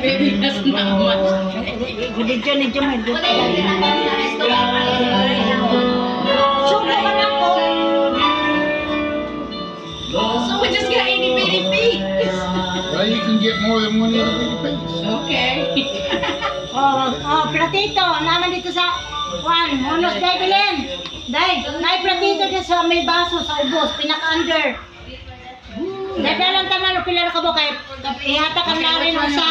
baby has not much. Gudidyo ni Jumay. Sulo ka na ko. So we just got 80 bitty piece. Well, you can get more than one little bitty piece. Okay. Platito. Naman dito sa Juan. Honos, Day, Belen. Day, may platito dyan sa may baso, sa ubos. Pinaka-under. Day, dalang tanan, pila na ka ba kay ihata ka larin ng usa.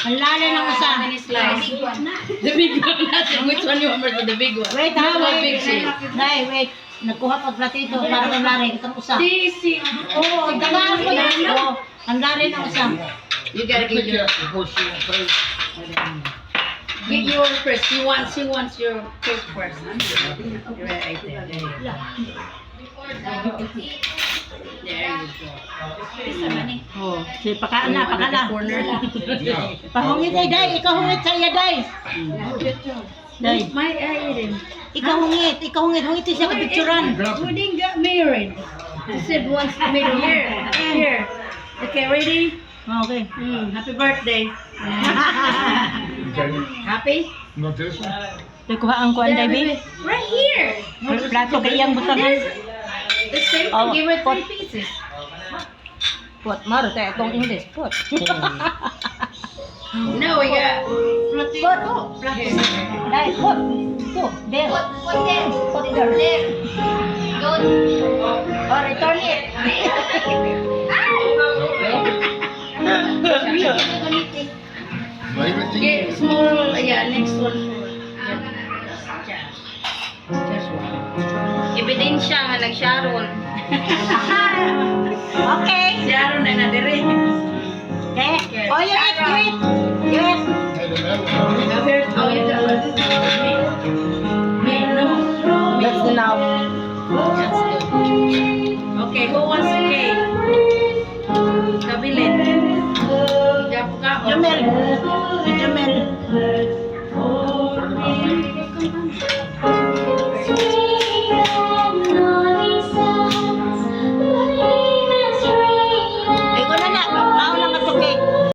Ang larin ng usa. The big one natin. Which one you want for the big one? Wait, ha, How wait. big she? Day, wait. Nagkuha pag platito para ng larin. Itong usa. Sisi. Oo, dagaan ko na. Oo, ang larin ng usa. You gotta get your get yours first. She wants your cake first. Right there. There you go. Oh, si pakana, pakana. Corner. Pahungit ay Day, ikaw hungit sa iya Day. Day, My eye. ikaw hungit, hungit siya kapicturan. Pudding got married. She said wants to meet here. Here. Okay, ready? Okay. Happy birthday. Okay. Happy? Not this one? Ikuha ang kuan Day, baby. Right here. Plato kay iyang butangan. The same. Oh, Give her pot. 3 pieces. Pot, maro tayo itong English, pot. No, we got Pot. Day, pot. Ito, there. Pot there. Oh, return it. Leave it to you. get small. Yeah, next one. Just one. Ebidensya nga nag-Sharon. Okay. Sharon na nadiri. Okay. Oh, you eat. Hey, the metal one. Oh, you got one. No. That's enough. That's good. Okay, who wants a cake? Kabilin. Jamel. Jamel.